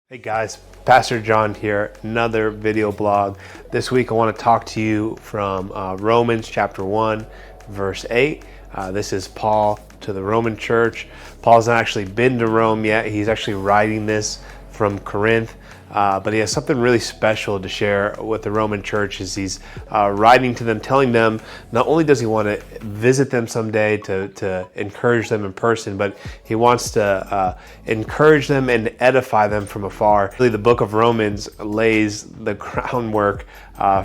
Hey guys, Pastor John here, another video blog. This week I want to talk to you from Romans chapter 1, verse 8. This is Paul to the Roman church. Paul's not actually been to Rome yet. He's actually writing this from Corinth. But he has something really special to share with the Roman church as he's writing to them, telling them not only does he want to visit them someday to encourage them in person, but he wants to encourage them and edify them from afar. Really, the book of Romans lays the groundwork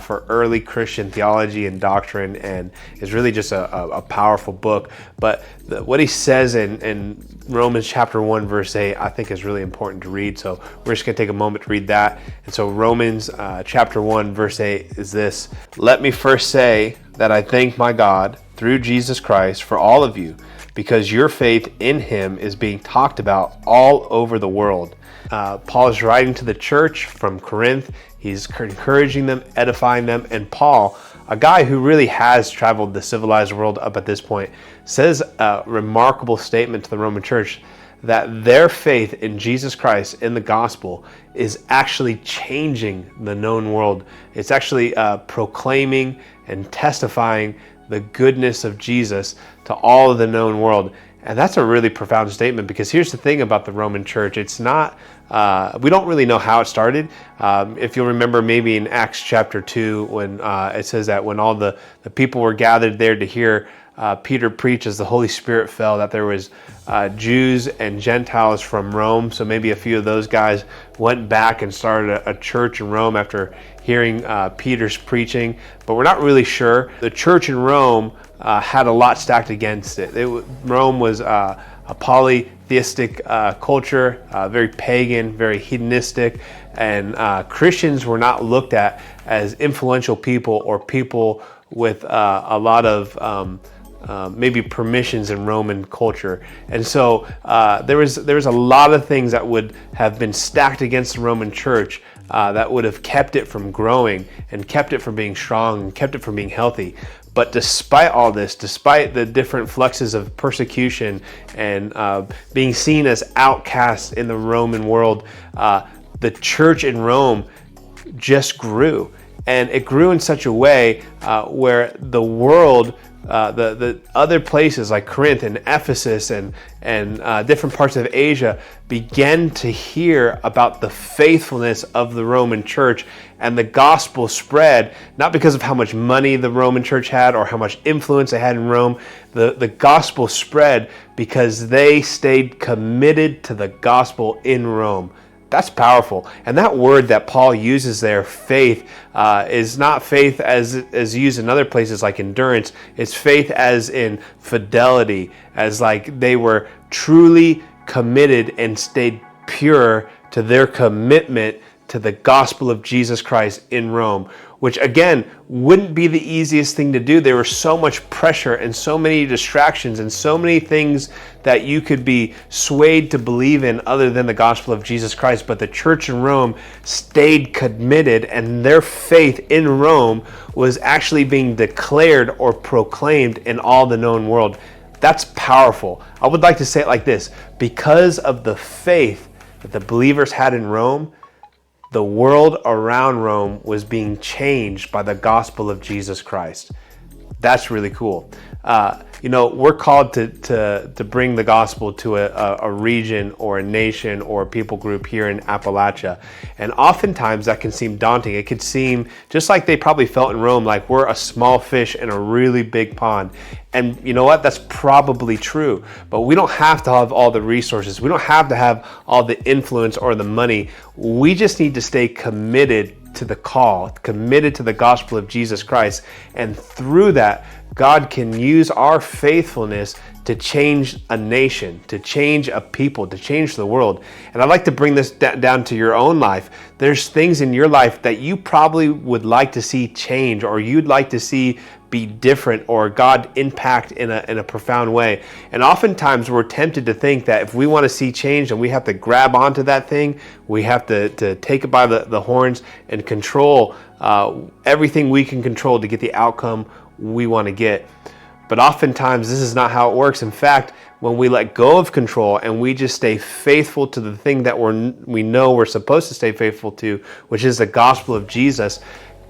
for early Christian theology and doctrine, and is really just a powerful book. But what he says in Romans chapter 1, verse 8, I think is really important to read. So we're just going to take a moment to read that. And so Romans chapter 1, verse 8 is this: "Let me first say that I thank my God through Jesus Christ for all of you, because your faith in him is being talked about all over the world." Paul is writing to the church from Corinth. He's encouraging them, edifying them. And Paul, a guy who really has traveled the civilized world up at this point, says a remarkable statement to the Roman church that their faith in Jesus Christ, in the gospel, is actually changing the known world. It's actually proclaiming and testifying the goodness of Jesus to all of the known world. And that's a really profound statement, because here's the thing about the Roman church. It's not, we don't really know how it started. If you'll remember maybe in Acts chapter 2, when it says that when all the people were gathered there to hear Peter preach as the Holy Spirit fell, that there was Jews and Gentiles from Rome. So maybe a few of those guys went back and started a church in Rome after hearing Peter's preaching. But we're not really sure. The church in Rome had a lot stacked against it. Rome was a polytheistic culture, very pagan, very hedonistic, and Christians were not looked at as influential people or people with a lot of maybe permissions in Roman culture. And so there was a lot of things that would have been stacked against the Roman church that would have kept it from growing and kept it from being strong and kept it from being healthy. But despite all this, despite the different fluxes of persecution and being seen as outcasts in the Roman world, the church in Rome just grew. And it grew in such a way where the world, the other places like Corinth and Ephesus and different parts of Asia, began to hear about the faithfulness of the Roman church, and the gospel spread, not because of how much money the Roman church had or how much influence they had in Rome. The gospel spread because they stayed committed to the gospel in Rome. That's powerful. And that word that Paul uses there, faith, is not faith as used in other places like endurance. It's faith as in fidelity, as like they were truly committed and stayed pure to their commitment to the gospel of Jesus Christ in Rome, which again wouldn't be the easiest thing to do. There was so much pressure and so many distractions and so many things that you could be swayed to believe in other than the gospel of Jesus Christ. But the church in Rome stayed committed, and their faith in Rome was actually being declared or proclaimed in all the known world. That's powerful. I would like to say it like this: because of the faith that the believers had in Rome, the world around Rome was being changed by the gospel of Jesus Christ. That's really cool. We're called to bring the gospel to a region or a nation or a people group here in Appalachia. And oftentimes that can seem daunting. It could seem, just like they probably felt in Rome, like we're a small fish in a really big pond. And you know what? That's probably true. But we don't have to have all the resources. We don't have to have all the influence or the money. We just need to stay committed to the call, committed to the gospel of Jesus Christ. And through that, God can use our faithfulness to change a nation, to change a people, to change the world. And I'd like to bring this down to your own life. There's things in your life that you probably would like to see change, or you'd like to see be different, or God impact in a profound way. And oftentimes we're tempted to think that if we want to see change, and we have to grab onto that thing, we have to take it by the horns and control everything we can control to get the outcome we want to get. But oftentimes this is not how it works. In fact, when we let go of control and we just stay faithful to the thing that we know we're supposed to stay faithful to, which is the gospel of Jesus,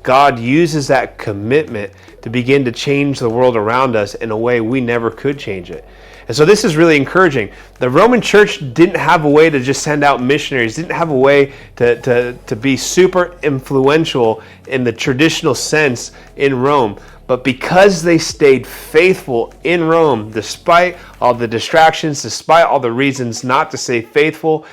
God uses that commitment to begin to change the world around us in a way we never could change it. And so this is really encouraging. The Roman church didn't have a way to just send out missionaries, didn't have a way to be super influential in the traditional sense in Rome. But because they stayed faithful in Rome, despite all the distractions, despite all the reasons not to stay faithful,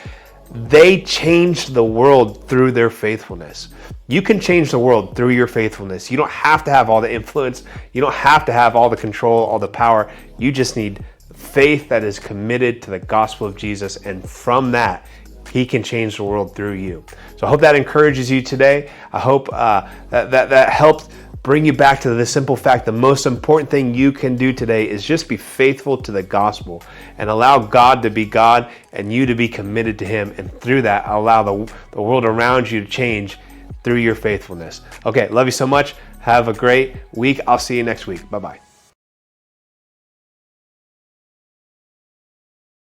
they changed the world through their faithfulness. You can change the world through your faithfulness. You don't have to have all the influence. You don't have to have all the control, all the power. You just need faith that is committed to the gospel of Jesus. And from that, He can change the world through you. So I hope that encourages you today. I hope that helped bring you back to the simple fact the most important thing you can do today is just be faithful to the gospel and allow God to be God and you to be committed to Him. And through that, allow the world around you to change through your faithfulness. Okay, love you so much. Have a great week. I'll see you next week. Bye-bye.